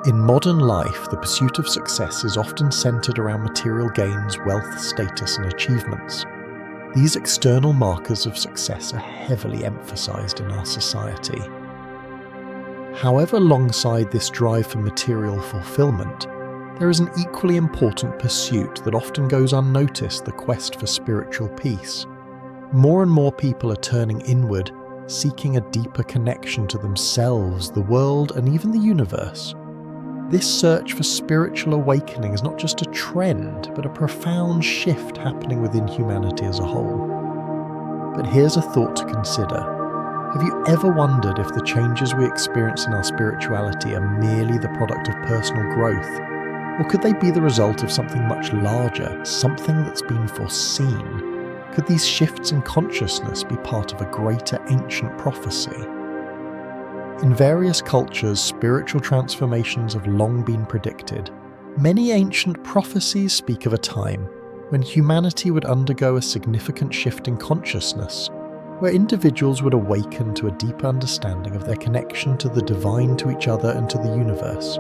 In modern life, the pursuit of success is often centered around material gains, wealth, status, and achievements. These external markers of success are heavily emphasized in our society. However, alongside this drive for material fulfillment, there is an equally important pursuit that often goes unnoticed: the quest for spiritual peace. More and more people are turning inward, seeking a deeper connection to themselves, the world, and even the universe. This search for spiritual awakening is not just a trend, but a profound shift happening within humanity as a whole. But here's a thought to consider. Have you ever wondered if the changes we experience in our spirituality are merely the product of personal growth? Or could they be the result of something much larger, something that's been foreseen? Could these shifts in consciousness be part of a greater ancient prophecy? In various cultures, spiritual transformations have long been predicted. Many ancient prophecies speak of a time when humanity would undergo a significant shift in consciousness, where individuals would awaken to a deeper understanding of their connection to the divine, to each other, and to the universe.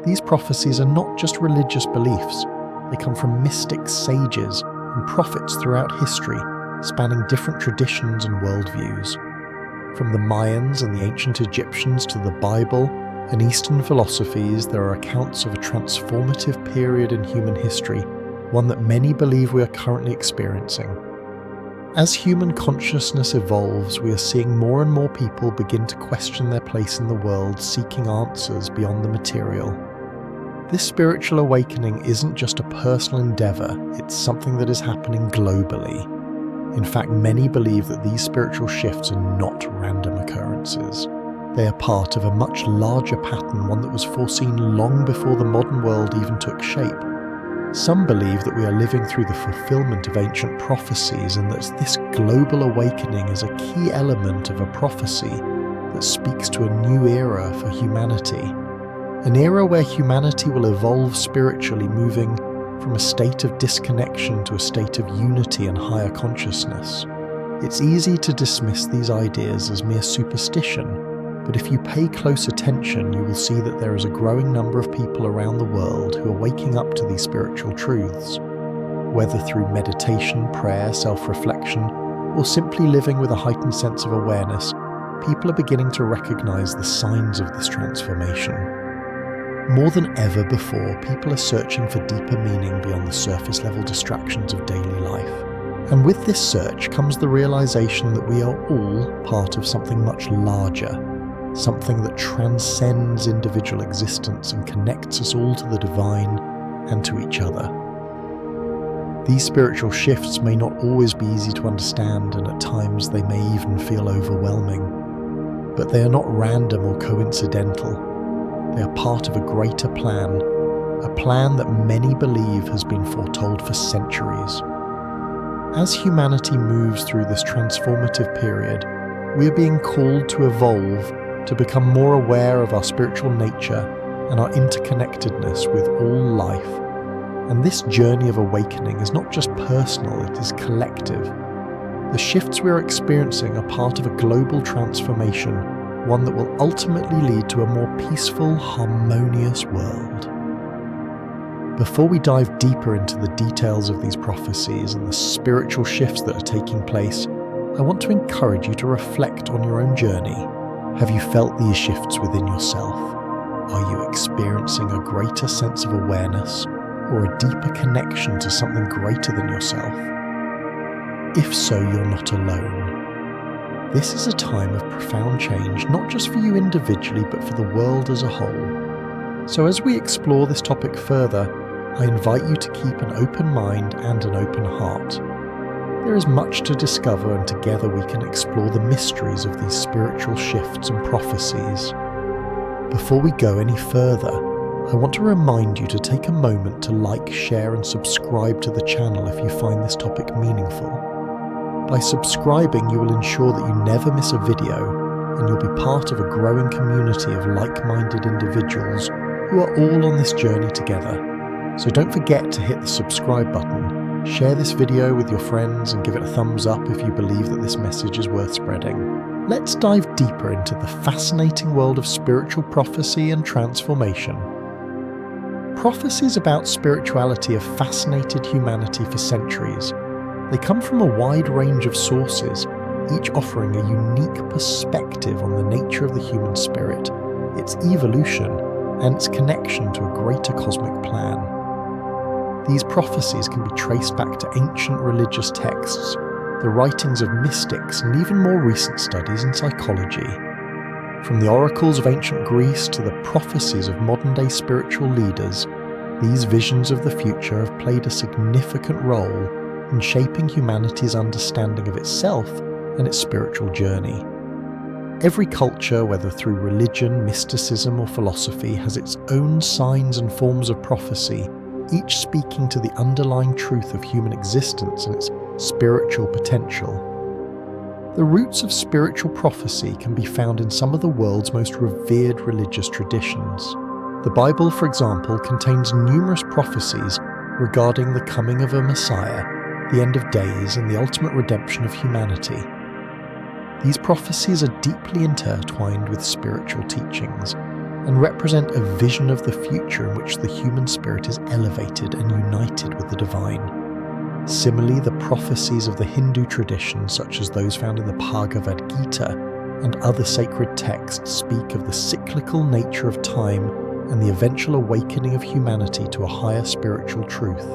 These prophecies are not just religious beliefs. They come from mystics, sages, and prophets throughout history, spanning different traditions and worldviews. From the Mayans and the ancient Egyptians to the Bible and Eastern philosophies, there are accounts of a transformative period in human history, one that many believe we are currently experiencing. As human consciousness evolves, we are seeing more and more people begin to question their place in the world, seeking answers beyond the material. This spiritual awakening isn't just a personal endeavor, it's something that is happening globally. In fact, many believe that these spiritual shifts are not random occurrences. They are part of a much larger pattern, one that was foreseen long before the modern world even took shape. Some believe that we are living through the fulfillment of ancient prophecies, and that this global awakening is a key element of a prophecy that speaks to a new era for humanity. An era where humanity will evolve spiritually, moving from a state of disconnection to a state of unity and higher consciousness. It's easy to dismiss these ideas as mere superstition, but if you pay close attention, you will see that there is a growing number of people around the world who are waking up to these spiritual truths. Whether through meditation, prayer, self-reflection, or simply living with a heightened sense of awareness, people are beginning to recognize the signs of this transformation. More than ever before, people are searching for deeper meaning beyond the surface-level distractions of daily life. And with this search comes the realization that we are all part of something much larger, something that transcends individual existence and connects us all to the divine and to each other. These spiritual shifts may not always be easy to understand, and at times they may even feel overwhelming. But they are not random or coincidental. They are part of a greater plan, a plan that many believe has been foretold for centuries. As humanity moves through this transformative period, we are being called to evolve, to become more aware of our spiritual nature and our interconnectedness with all life. And this journey of awakening is not just personal, it is collective. The shifts we are experiencing are part of a global transformation, one that will ultimately lead to a more peaceful, harmonious world. Before we dive deeper into the details of these prophecies and the spiritual shifts that are taking place, I want to encourage you to reflect on your own journey. Have you felt these shifts within yourself? Are you experiencing a greater sense of awareness or a deeper connection to something greater than yourself? If so, you're not alone. This is a time of profound change, not just for you individually, but for the world as a whole. So as we explore this topic further, I invite you to keep an open mind and an open heart. There is much to discover, and together we can explore the mysteries of these spiritual shifts and prophecies. Before we go any further, I want to remind you to take a moment to like, share, and subscribe to the channel if you find this topic meaningful. By subscribing, you will ensure that you never miss a video, and you'll be part of a growing community of like-minded individuals who are all on this journey together. So don't forget to hit the subscribe button, share this video with your friends, and give it a thumbs up if you believe that this message is worth spreading. let's dive deeper into the fascinating world of spiritual prophecy and transformation. Prophecies about spirituality have fascinated humanity for centuries. They come from a wide range of sources, each offering a unique perspective on the nature of the human spirit, its evolution, and its connection to a greater cosmic plan. These prophecies can be traced back to ancient religious texts, the writings of mystics, and even more recent studies in psychology. From the oracles of ancient Greece to the prophecies of modern-day spiritual leaders, these visions of the future have played a significant role in shaping humanity's understanding of itself and its spiritual journey. Every culture, whether through religion, mysticism, or philosophy, has its own signs and forms of prophecy, each speaking to the underlying truth of human existence and its spiritual potential. The roots of spiritual prophecy can be found in some of the world's most revered religious traditions. The Bible, for example, contains numerous prophecies regarding the coming of a Messiah, the end of days, and the ultimate redemption of humanity. These prophecies are deeply intertwined with spiritual teachings and represent a vision of the future in which the human spirit is elevated and united with the divine. Similarly, the prophecies of the Hindu tradition, such as those found in the Bhagavad Gita and other sacred texts, speak of the cyclical nature of time and the eventual awakening of humanity to a higher spiritual truth.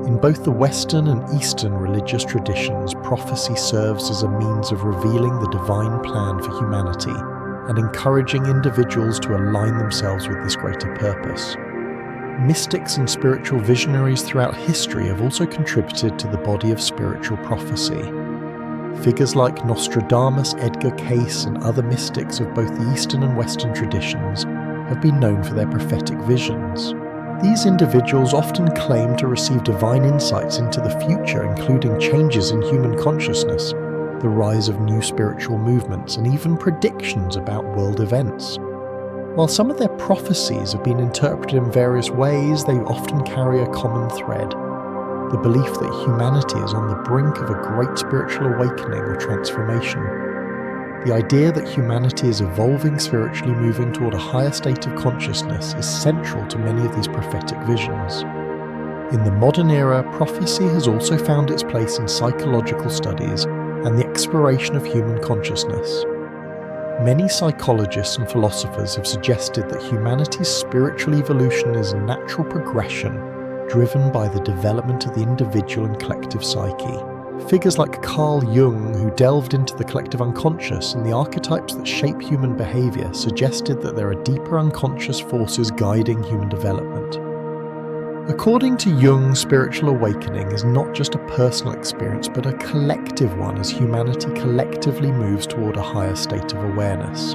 In both the Western and Eastern religious traditions, prophecy serves as a means of revealing the divine plan for humanity and encouraging individuals to align themselves with this greater purpose. Mystics and spiritual visionaries throughout history have also contributed to the body of spiritual prophecy. Figures like Nostradamus, Edgar Cayce, and other mystics of both the Eastern and Western traditions have been known for their prophetic visions. These individuals often claim to receive divine insights into the future, including changes in human consciousness, the rise of new spiritual movements, and even predictions about world events. While some of their prophecies have been interpreted in various ways, they often carry a common thread: the belief that humanity is on the brink of a great spiritual awakening or transformation. The idea that humanity is evolving spiritually, moving toward a higher state of consciousness, is central to many of these prophetic visions. In the modern era, prophecy has also found its place in psychological studies and the exploration of human consciousness. Many psychologists and philosophers have suggested that humanity's spiritual evolution is a natural progression driven by the development of the individual and collective psyche. Figures like Carl Jung, who delved into the collective unconscious and the archetypes that shape human behavior, suggested that there are deeper unconscious forces guiding human development. According to Jung, spiritual awakening is not just a personal experience, but a collective one as humanity collectively moves toward a higher state of awareness.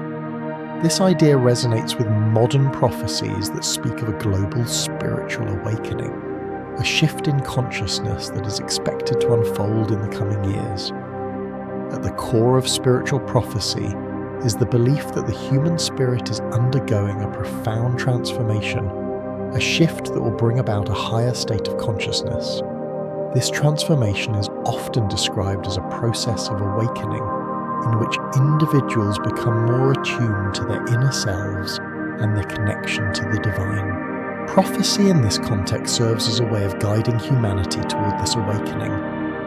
This idea resonates with modern prophecies that speak of a global spiritual awakening, a shift in consciousness that is expected to unfold in the coming years. At the core of spiritual prophecy is the belief that the human spirit is undergoing a profound transformation, a shift that will bring about a higher state of consciousness. This transformation is often described as a process of awakening in which individuals become more attuned to their inner selves and their connection to the divine. Prophecy in this context serves as a way of guiding humanity toward this awakening,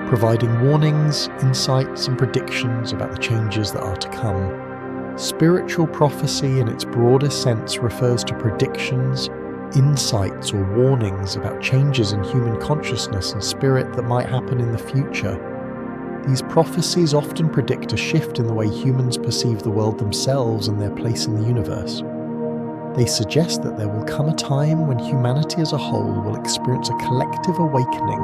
providing warnings, insights, and predictions about the changes that are to come. Spiritual prophecy in its broadest sense refers to predictions, insights, or warnings about changes in human consciousness and spirit that might happen in the future. These prophecies often predict a shift in the way humans perceive the world themselves and their place in the universe. They suggest that there will come a time when humanity as a whole will experience a collective awakening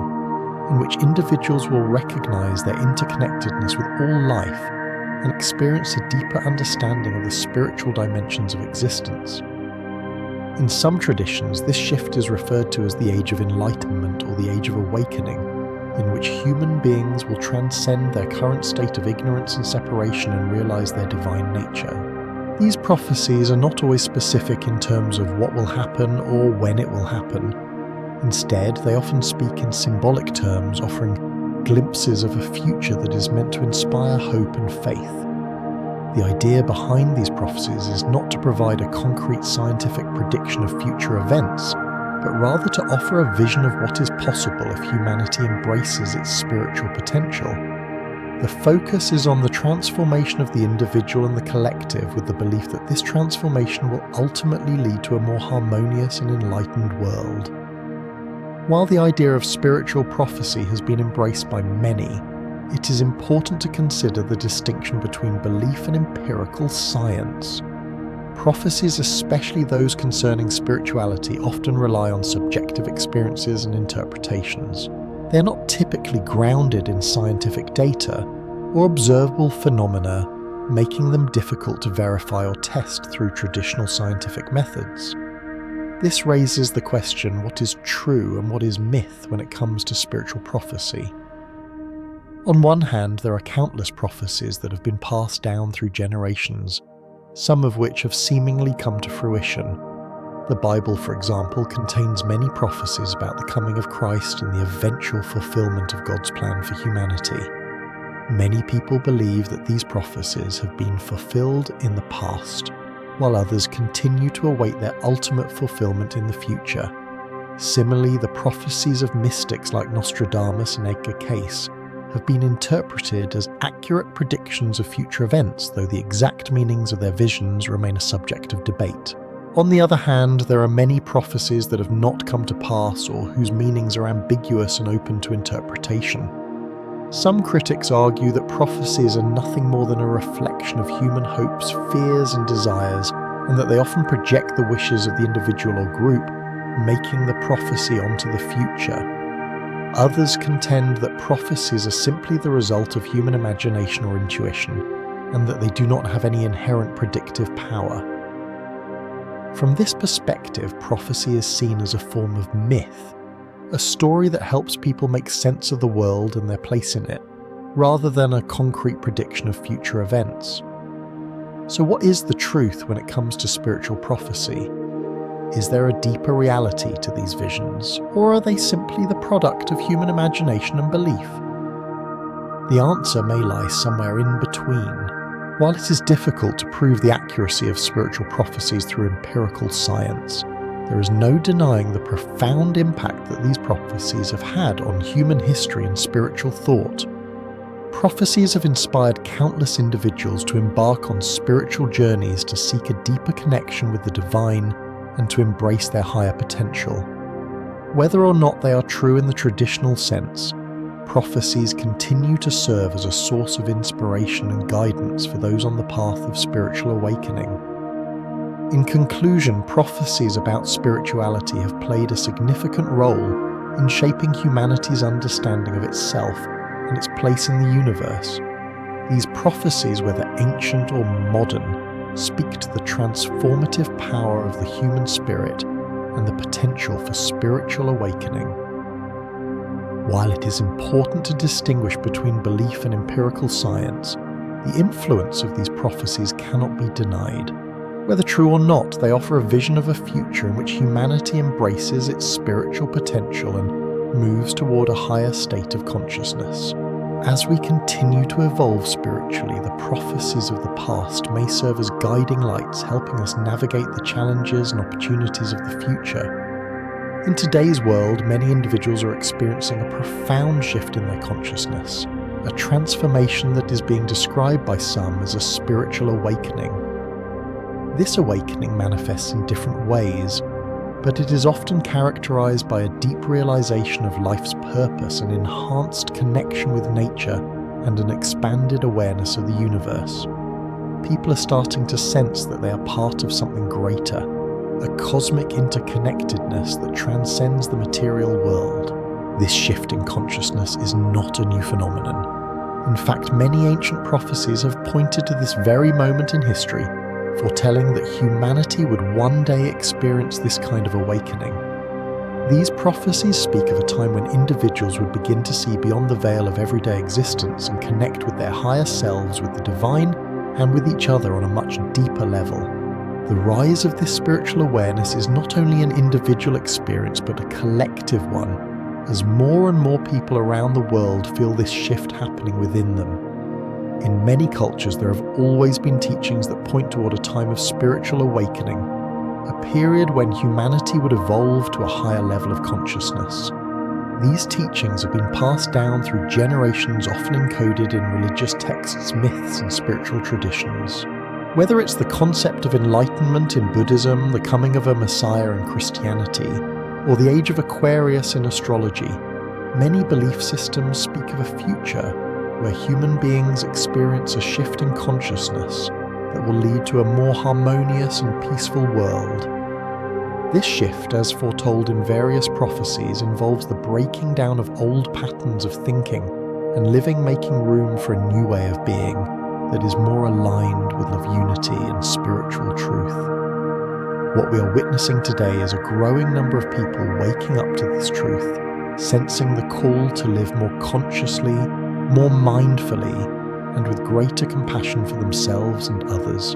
in which individuals will recognize their interconnectedness with all life and experience a deeper understanding of the spiritual dimensions of existence. In some traditions, this shift is referred to as the Age of Enlightenment or the Age of Awakening, in which human beings will transcend their current state of ignorance and separation and realize their divine nature. These prophecies are not always specific in terms of what will happen or when it will happen. Instead, they often speak in symbolic terms, offering glimpses of a future that is meant to inspire hope and faith. The idea behind these prophecies is not to provide a concrete scientific prediction of future events, but rather to offer a vision of what is possible if humanity embraces its spiritual potential. The focus is on the transformation of the individual and the collective, with the belief that this transformation will ultimately lead to a more harmonious and enlightened world. While the idea of spiritual prophecy has been embraced by many, it is important to consider the distinction between belief and empirical science. Prophecies, especially those concerning spirituality, often rely on subjective experiences and interpretations. They are not typically grounded in scientific data or observable phenomena, making them difficult to verify or test through traditional scientific methods. This raises the question, what is true and what is myth when it comes to spiritual prophecy? On one hand, there are countless prophecies that have been passed down through generations, some of which have seemingly come to fruition. The Bible, for example, contains many prophecies about the coming of Christ and the eventual fulfillment of God's plan for humanity. Many people believe that these prophecies have been fulfilled in the past, while others continue to await their ultimate fulfillment in the future. Similarly, the prophecies of mystics like Nostradamus and Edgar Cayce have been interpreted as accurate predictions of future events, though the exact meanings of their visions remain a subject of debate. On the other hand, there are many prophecies that have not come to pass or whose meanings are ambiguous and open to interpretation. Some critics argue that prophecies are nothing more than a reflection of human hopes, fears, and desires, and that they often project the wishes of the individual or group, making the prophecy onto the future. Others contend that prophecies are simply the result of human imagination or intuition, and that they do not have any inherent predictive power. From this perspective, prophecy is seen as a form of myth, a story that helps people make sense of the world and their place in it, rather than a concrete prediction of future events. So what is the truth when it comes to spiritual prophecy? Is there a deeper reality to these visions, or are they simply the product of human imagination and belief? The answer may lie somewhere in between. While it is difficult to prove the accuracy of spiritual prophecies through empirical science, there is no denying the profound impact that these prophecies have had on human history and spiritual thought. Prophecies have inspired countless individuals to embark on spiritual journeys to seek a deeper connection with the divine and to embrace their higher potential. Whether or not they are true in the traditional sense, prophecies continue to serve as a source of inspiration and guidance for those on the path of spiritual awakening. In conclusion, prophecies about spirituality have played a significant role in shaping humanity's understanding of itself and its place in the universe. These prophecies, whether ancient or modern, speak to the transformative power of the human spirit and the potential for spiritual awakening. While it is important to distinguish between belief and empirical science, the influence of these prophecies cannot be denied. Whether true or not, they offer a vision of a future in which humanity embraces its spiritual potential and moves toward a higher state of consciousness. As we continue to evolve spiritually, the prophecies of the past may serve as guiding lights, helping us navigate the challenges and opportunities of the future. In today's world, many individuals are experiencing a profound shift in their consciousness, a transformation that is being described by some as a spiritual awakening. This awakening manifests in different ways, but it is often characterized by a deep realization of life's purpose, an enhanced connection with nature, and an expanded awareness of the universe. People are starting to sense that they are part of something greater, a cosmic interconnectedness that transcends the material world. This shift in consciousness is not a new phenomenon. In fact, many ancient prophecies have pointed to this very moment in history, foretelling that humanity would one day experience this kind of awakening. These prophecies speak of a time when individuals would begin to see beyond the veil of everyday existence and connect with their higher selves, with the divine, and with each other on a much deeper level. The rise of this spiritual awareness is not only an individual experience but a collective one, as more and more people around the world feel this shift happening within them. In many cultures, there have always been teachings that point toward a time of spiritual awakening, a period when humanity would evolve to a higher level of consciousness. These teachings have been passed down through generations, often encoded in religious texts, myths, and spiritual traditions. Whether it's the concept of enlightenment in Buddhism, the coming of a Messiah in Christianity, or the age of Aquarius in astrology, many belief systems speak of a future where human beings experience a shift in consciousness that will lead to a more harmonious and peaceful world. This shift, as foretold in various prophecies, involves the breaking down of old patterns of thinking and living, making room for a new way of being that is more aligned with love, unity, and spiritual truth. What we are witnessing today is a growing number of people waking up to this truth, sensing the call to live more consciously, more mindfully, and with greater compassion for themselves and others.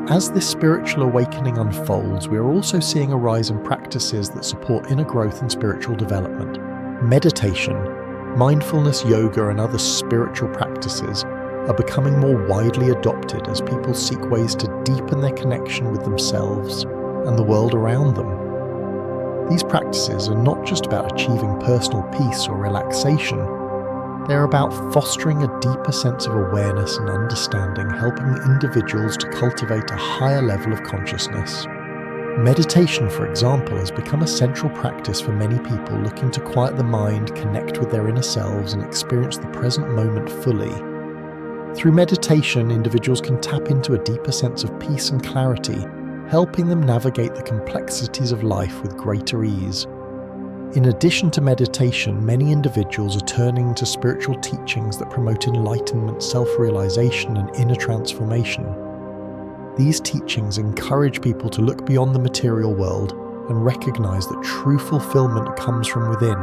As this spiritual awakening unfolds, we are also seeing a rise in practices that support inner growth and spiritual development. Meditation, mindfulness, yoga, and other spiritual practices are becoming more widely adopted as people seek ways to deepen their connection with themselves and the world around them. These practices are not just about achieving personal peace or relaxation. They're about fostering a deeper sense of awareness and understanding, helping individuals to cultivate a higher level of consciousness. Meditation, for example, has become a central practice for many people looking to quiet the mind, connect with their inner selves, and experience the present moment fully. Through meditation, individuals can tap into a deeper sense of peace and clarity, helping them navigate the complexities of life with greater ease. In addition to meditation, many individuals are turning to spiritual teachings that promote enlightenment, self-realization, and inner transformation. These teachings encourage people to look beyond the material world and recognize that true fulfillment comes from within.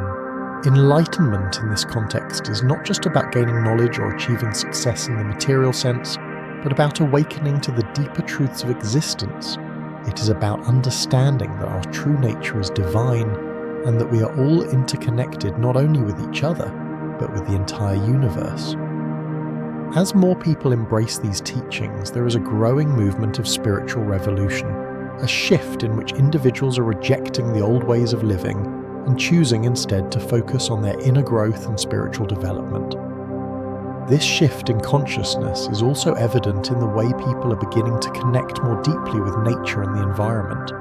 Enlightenment in this context is not just about gaining knowledge or achieving success in the material sense, but about awakening to the deeper truths of existence. It is about understanding that our true nature is divine, and that we are all interconnected not only with each other, but with the entire universe. As more people embrace these teachings, there is a growing movement of spiritual revolution, a shift in which individuals are rejecting the old ways of living and choosing instead to focus on their inner growth and spiritual development. This shift in consciousness is also evident in the way people are beginning to connect more deeply with nature and the environment.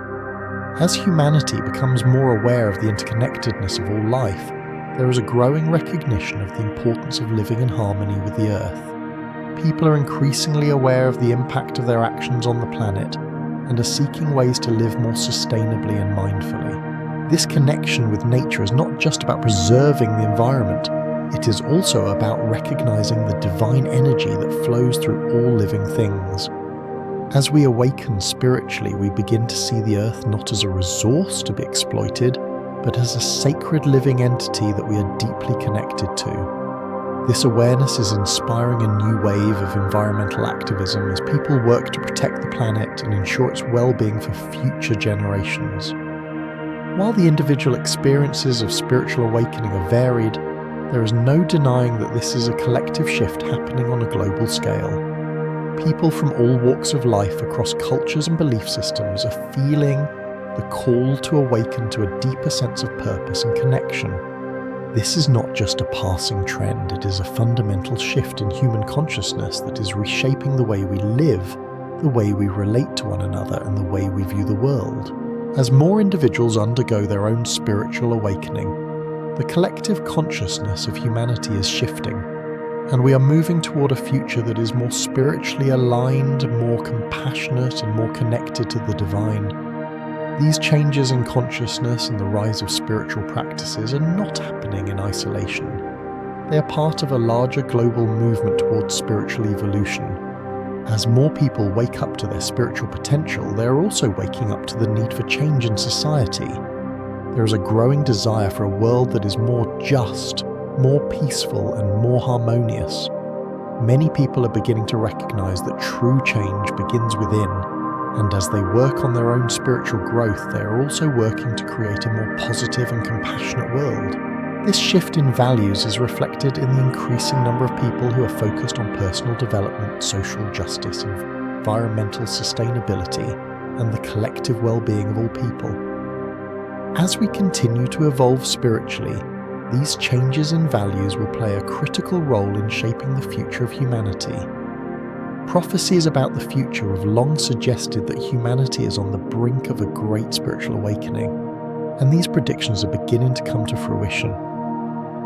As humanity becomes more aware of the interconnectedness of all life, there is a growing recognition of the importance of living in harmony with the Earth. People are increasingly aware of the impact of their actions on the planet and are seeking ways to live more sustainably and mindfully. This connection with nature is not just about preserving the environment, it is also about recognizing the divine energy that flows through all living things. As we awaken spiritually, we begin to see the Earth not as a resource to be exploited, but as a sacred living entity that we are deeply connected to. This awareness is inspiring a new wave of environmental activism as people work to protect the planet and ensure its well-being for future generations. While the individual experiences of spiritual awakening are varied, there is no denying that this is a collective shift happening on a global scale. People from all walks of life across cultures and belief systems are feeling the call to awaken to a deeper sense of purpose and connection. This is not just a passing trend, it is a fundamental shift in human consciousness that is reshaping the way we live, the way we relate to one another, and the way we view the world. As more individuals undergo their own spiritual awakening, the collective consciousness of humanity is shifting, and we are moving toward a future that is more spiritually aligned, more compassionate, and more connected to the divine. These changes in consciousness and the rise of spiritual practices are not happening in isolation. They are part of a larger global movement towards spiritual evolution. As more people wake up to their spiritual potential, they are also waking up to the need for change in society. There is a growing desire for a world that is more just, more peaceful, and more harmonious. Many people are beginning to recognize that true change begins within, and as they work on their own spiritual growth, they are also working to create a more positive and compassionate world. This shift in values is reflected in the increasing number of people who are focused on personal development, social justice, environmental sustainability, and the collective well-being of all people. As we continue to evolve spiritually, these changes in values will play a critical role in shaping the future of humanity. Prophecies about the future have long suggested that humanity is on the brink of a great spiritual awakening, and these predictions are beginning to come to fruition.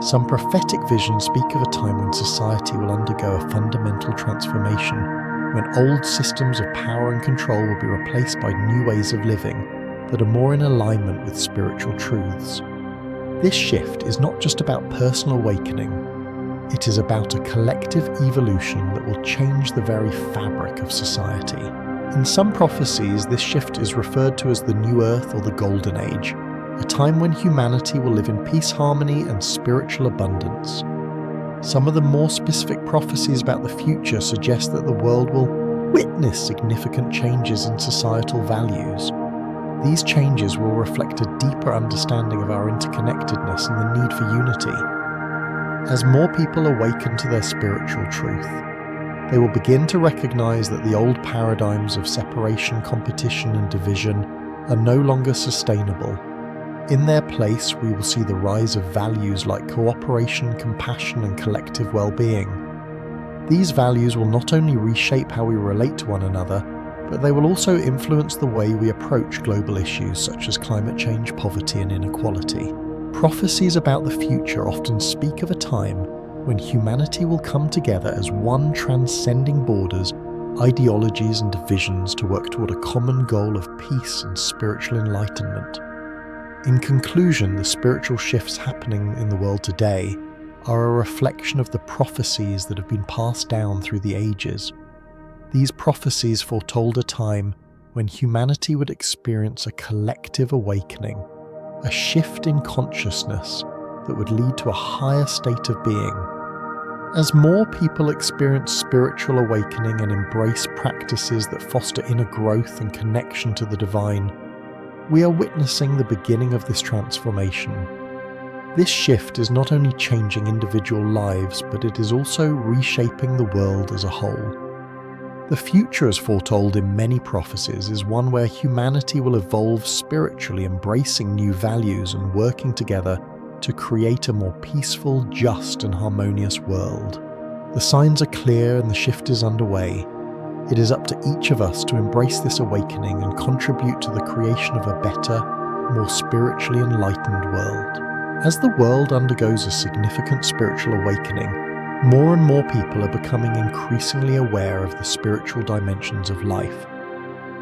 Some prophetic visions speak of a time when society will undergo a fundamental transformation, when old systems of power and control will be replaced by new ways of living that are more in alignment with spiritual truths. This shift is not just about personal awakening, it is about a collective evolution that will change the very fabric of society. In some prophecies, this shift is referred to as the New Earth or the Golden Age, a time when humanity will live in peace, harmony, and spiritual abundance. Some of the more specific prophecies about the future suggest that the world will witness significant changes in societal values. These changes will reflect a deeper understanding of our interconnectedness and the need for unity. As more people awaken to their spiritual truth, they will begin to recognize that the old paradigms of separation, competition, and division are no longer sustainable. In their place, we will see the rise of values like cooperation, compassion, and collective well-being. These values will not only reshape how we relate to one another, but they will also influence the way we approach global issues such as climate change, poverty, and inequality. Prophecies about the future often speak of a time when humanity will come together as one, transcending borders, ideologies, and divisions to work toward a common goal of peace and spiritual enlightenment. In conclusion, the spiritual shifts happening in the world today are a reflection of the prophecies that have been passed down through the ages. These prophecies foretold a time when humanity would experience a collective awakening, a shift in consciousness that would lead to a higher state of being. As more people experience spiritual awakening and embrace practices that foster inner growth and connection to the divine, we are witnessing the beginning of this transformation. This shift is not only changing individual lives, but it is also reshaping the world as a whole. The future, as foretold in many prophecies, is one where humanity will evolve spiritually, embracing new values and working together to create a more peaceful, just, and harmonious world. The signs are clear and the shift is underway. It is up to each of us to embrace this awakening and contribute to the creation of a better, more spiritually enlightened world. As the world undergoes a significant spiritual awakening, more and more people are becoming increasingly aware of the spiritual dimensions of life.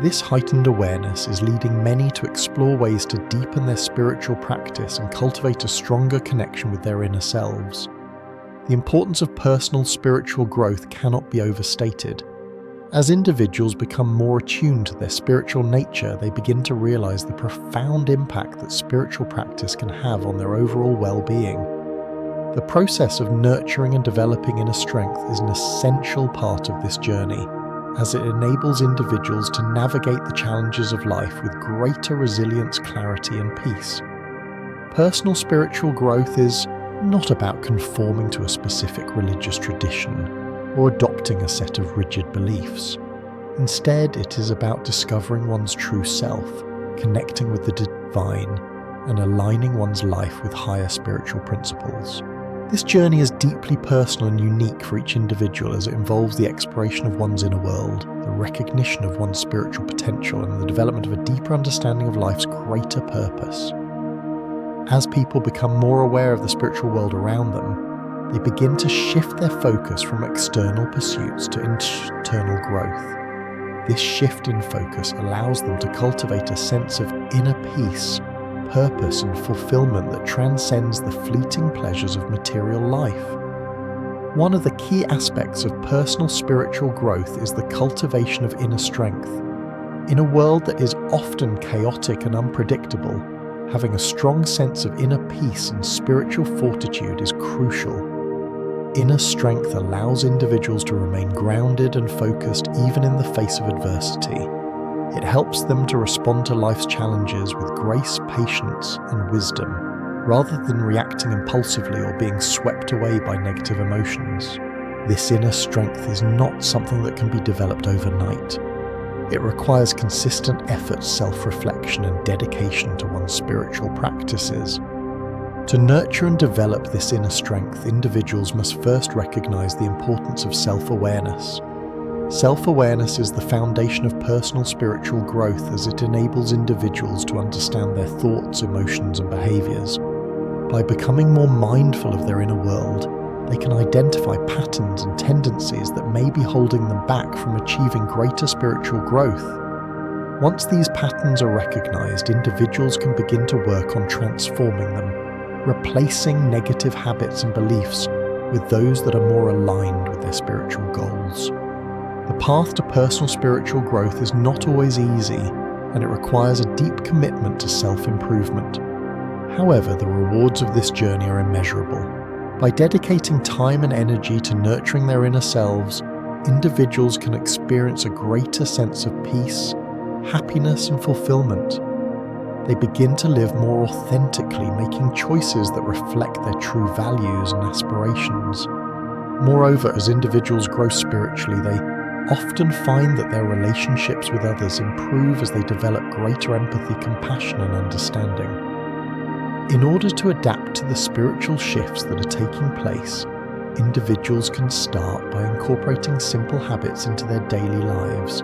This heightened awareness is leading many to explore ways to deepen their spiritual practice and cultivate a stronger connection with their inner selves. The importance of personal spiritual growth cannot be overstated. As individuals become more attuned to their spiritual nature, they begin to realize the profound impact that spiritual practice can have on their overall well-being. The process of nurturing and developing inner strength is an essential part of this journey, as it enables individuals to navigate the challenges of life with greater resilience, clarity, and peace. Personal spiritual growth is not about conforming to a specific religious tradition or adopting a set of rigid beliefs. Instead, it is about discovering one's true self, connecting with the divine, and aligning one's life with higher spiritual principles. This journey is deeply personal and unique for each individual, as it involves the exploration of one's inner world, the recognition of one's spiritual potential, and the development of a deeper understanding of life's greater purpose. As people become more aware of the spiritual world around them, they begin to shift their focus from external pursuits to internal growth. This shift in focus allows them to cultivate a sense of inner peace, purpose, and fulfillment that transcends the fleeting pleasures of material life. One of the key aspects of personal spiritual growth is the cultivation of inner strength. In a world that is often chaotic and unpredictable, having a strong sense of inner peace and spiritual fortitude is crucial. Inner strength allows individuals to remain grounded and focused even in the face of adversity. It helps them to respond to life's challenges with grace, patience, and wisdom, rather than reacting impulsively or being swept away by negative emotions. This inner strength is not something that can be developed overnight. It requires consistent effort, self-reflection, and dedication to one's spiritual practices. To nurture and develop this inner strength, individuals must first recognize the importance of self-awareness. Self-awareness is the foundation of personal spiritual growth, as it enables individuals to understand their thoughts, emotions, and behaviors. By becoming more mindful of their inner world, they can identify patterns and tendencies that may be holding them back from achieving greater spiritual growth. Once these patterns are recognized, individuals can begin to work on transforming them, replacing negative habits and beliefs with those that are more aligned with their spiritual goals. The path to personal spiritual growth is not always easy, and it requires a deep commitment to self-improvement. However, the rewards of this journey are immeasurable. By dedicating time and energy to nurturing their inner selves, individuals can experience a greater sense of peace, happiness, and fulfillment. They begin to live more authentically, making choices that reflect their true values and aspirations. Moreover, as individuals grow spiritually, they often find that their relationships with others improve as they develop greater empathy, compassion, and understanding. In order to adapt to the spiritual shifts that are taking place, individuals can start by incorporating simple habits into their daily lives.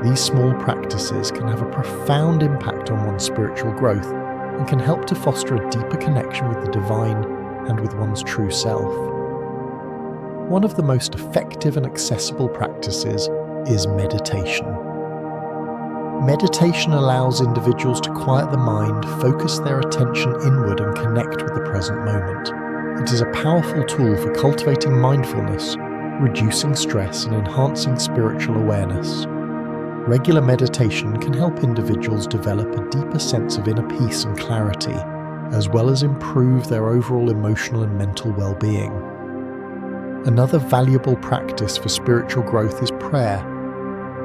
These small practices can have a profound impact on one's spiritual growth and can help to foster a deeper connection with the divine and with one's true self. One of the most effective and accessible practices is meditation. Meditation allows individuals to quiet the mind, focus their attention inward, and connect with the present moment. It is a powerful tool for cultivating mindfulness, reducing stress, and enhancing spiritual awareness. Regular meditation can help individuals develop a deeper sense of inner peace and clarity, as well as improve their overall emotional and mental well-being. Another valuable practice for spiritual growth is prayer.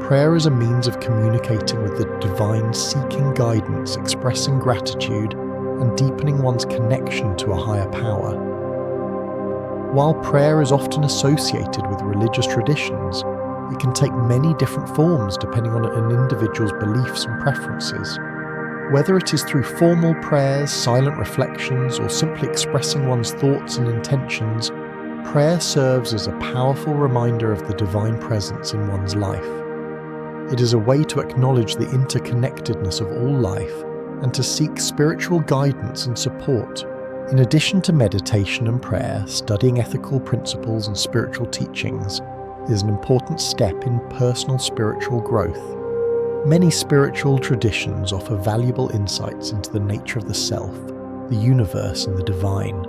Prayer is a means of communicating with the divine, seeking guidance, expressing gratitude, and deepening one's connection to a higher power. While prayer is often associated with religious traditions, it can take many different forms depending on an individual's beliefs and preferences. Whether it is through formal prayers, silent reflections, or simply expressing one's thoughts and intentions, prayer serves as a powerful reminder of the divine presence in one's life. It is a way to acknowledge the interconnectedness of all life and to seek spiritual guidance and support. In addition to meditation and prayer, studying ethical principles and spiritual teachings is an important step in personal spiritual growth. Many spiritual traditions offer valuable insights into the nature of the self, the universe, and the divine.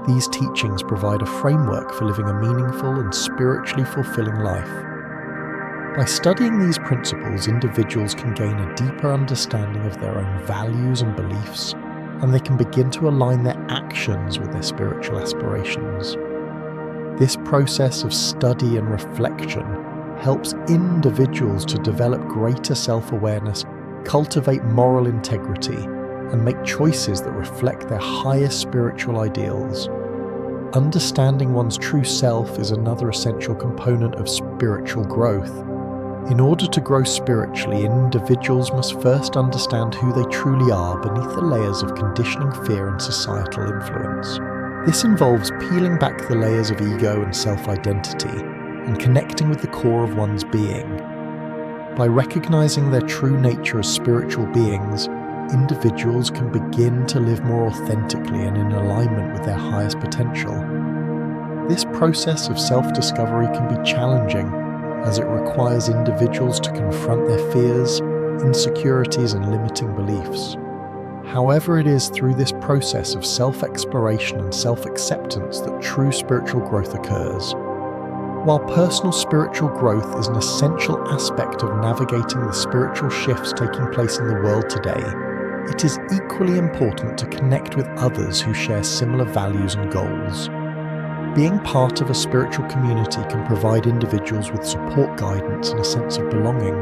These teachings provide a framework for living a meaningful and spiritually fulfilling life. By studying these principles, individuals can gain a deeper understanding of their own values and beliefs, and they can begin to align their actions with their spiritual aspirations. This process of study and reflection helps individuals to develop greater self-awareness, cultivate moral integrity, and make choices that reflect their highest spiritual ideals. Understanding one's true self is another essential component of spiritual growth. In order to grow spiritually, individuals must first understand who they truly are beneath the layers of conditioning, fear, and societal influence. This involves peeling back the layers of ego and self-identity and connecting with the core of one's being. By recognizing their true nature as spiritual beings, individuals can begin to live more authentically and in alignment with their highest potential. This process of self-discovery can be challenging, as it requires individuals to confront their fears, insecurities, and limiting beliefs. However, it is through this process of self-exploration and self-acceptance that true spiritual growth occurs. While personal spiritual growth is an essential aspect of navigating the spiritual shifts taking place in the world today, it is equally important to connect with others who share similar values and goals. Being part of a spiritual community can provide individuals with support, guidance, and a sense of belonging.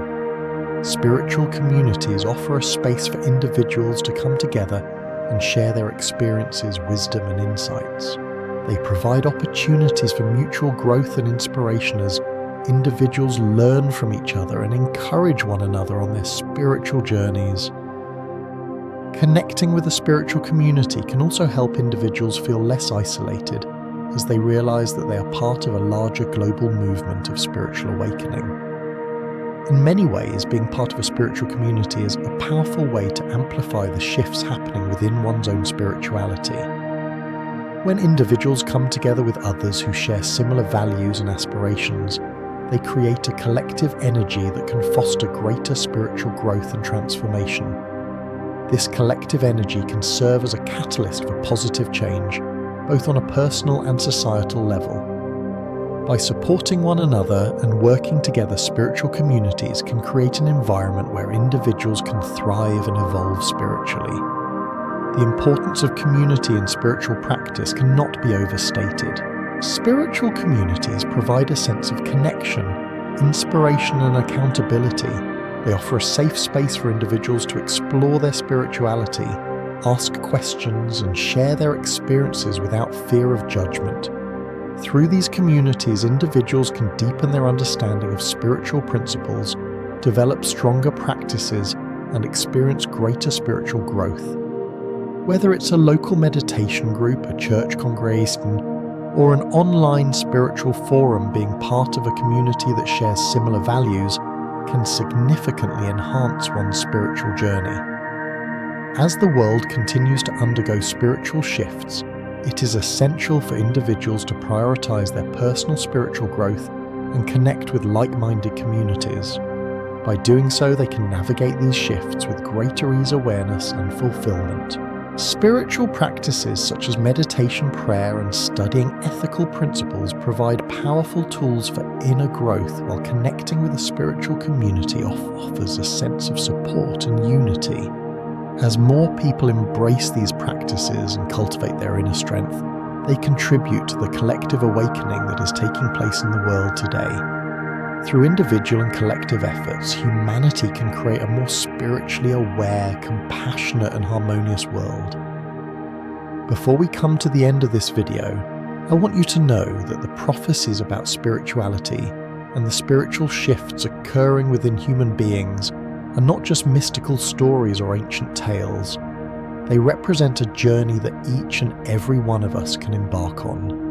Spiritual communities offer a space for individuals to come together and share their experiences, wisdom, and insights. They provide opportunities for mutual growth and inspiration as individuals learn from each other and encourage one another on their spiritual journeys. Connecting with a spiritual community can also help individuals feel less isolated as they realize that they are part of a larger global movement of spiritual awakening. In many ways, being part of a spiritual community is a powerful way to amplify the shifts happening within one's own spirituality. When individuals come together with others who share similar values and aspirations, they create a collective energy that can foster greater spiritual growth and transformation. This collective energy can serve as a catalyst for positive change, both on a personal and societal level. By supporting one another and working together, spiritual communities can create an environment where individuals can thrive and evolve spiritually. The importance of community in spiritual practice cannot be overstated. Spiritual communities provide a sense of connection, inspiration, and accountability. They offer a safe space for individuals to explore their spirituality, ask questions, and share their experiences without fear of judgment. Through these communities, individuals can deepen their understanding of spiritual principles, develop stronger practices, and experience greater spiritual growth. Whether it's a local meditation group, a church congregation, or an online spiritual forum, being part of a community that shares similar values can significantly enhance one's spiritual journey. As the world continues to undergo spiritual shifts, it is essential for individuals to prioritize their personal spiritual growth and connect with like-minded communities. By doing so, they can navigate these shifts with greater ease, awareness, and fulfillment. Spiritual practices such as meditation, prayer, and studying ethical principles provide powerful tools for inner growth, while connecting with a spiritual community offers a sense of support and unity. As more people embrace these practices and cultivate their inner strength, they contribute to the collective awakening that is taking place in the world today. Through individual and collective efforts, humanity can create a more spiritually aware, compassionate, and harmonious world. Before we come to the end of this video, I want you to know that the prophecies about spirituality and the spiritual shifts occurring within human beings are not just mystical stories or ancient tales. They represent a journey that each and every one of us can embark on.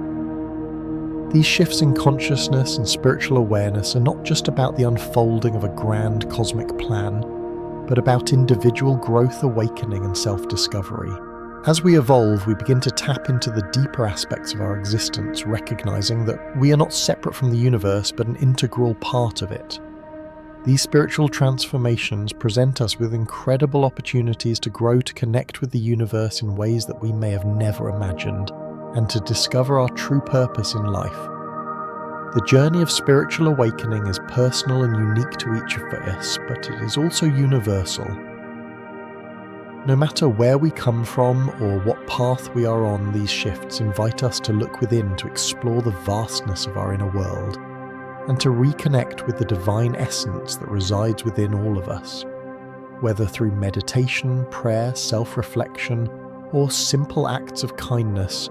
These shifts in consciousness and spiritual awareness are not just about the unfolding of a grand cosmic plan, but about individual growth, awakening, and self-discovery. As we evolve, we begin to tap into the deeper aspects of our existence, recognizing that we are not separate from the universe, but an integral part of it. These spiritual transformations present us with incredible opportunities to grow, to connect with the universe in ways that we may have never imagined, and to discover our true purpose in life. The journey of spiritual awakening is personal and unique to each of us, but it is also universal. No matter where we come from or what path we are on, these shifts invite us to look within, to explore the vastness of our inner world, and to reconnect with the divine essence that resides within all of us. Whether through meditation, prayer, self-reflection, or simple acts of kindness,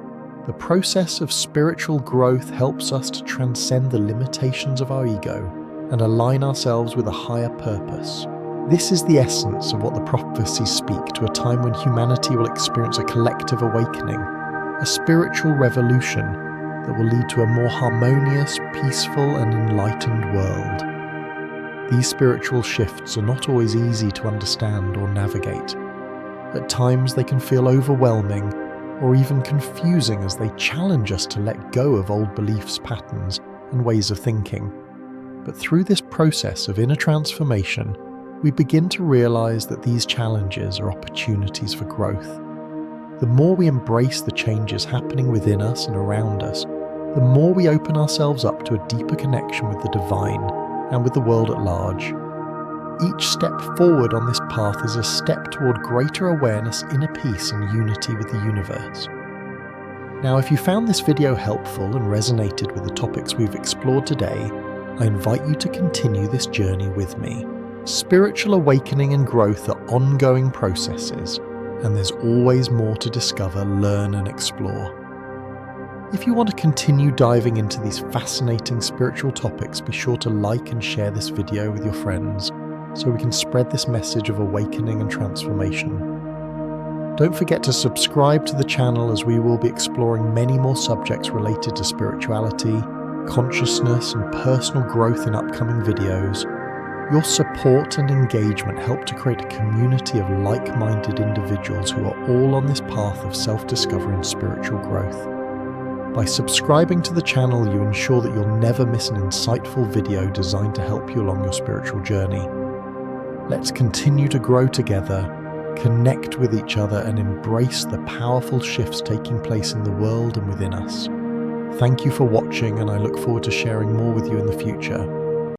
the process of spiritual growth helps us to transcend the limitations of our ego and align ourselves with a higher purpose. This is the essence of what the prophecies speak to, a time when humanity will experience a collective awakening, a spiritual revolution that will lead to a more harmonious, peaceful, and enlightened world. These spiritual shifts are not always easy to understand or navigate. At times they can feel overwhelming or even confusing as they challenge us to let go of old beliefs, patterns, and ways of thinking. But through this process of inner transformation, we begin to realize that these challenges are opportunities for growth. The more we embrace the changes happening within us and around us, the more we open ourselves up to a deeper connection with the divine and with the world at large. Each step forward on this path is a step toward greater awareness, inner peace, and unity with the universe. Now, if you found this video helpful and resonated with the topics we've explored today, I invite you to continue this journey with me. Spiritual awakening and growth are ongoing processes, and there's always more to discover, learn, and explore. If you want to continue diving into these fascinating spiritual topics, be sure to like and share this video with your friends so we can spread this message of awakening and transformation. Don't forget to subscribe to the channel, as we will be exploring many more subjects related to spirituality, consciousness, and personal growth in upcoming videos. Your support and engagement help to create a community of like-minded individuals who are all on this path of self-discovery and spiritual growth. By subscribing to the channel, you ensure that you'll never miss an insightful video designed to help you along your spiritual journey. Let's continue to grow together, connect with each other, and embrace the powerful shifts taking place in the world and within us. Thank you for watching, and I look forward to sharing more with you in the future.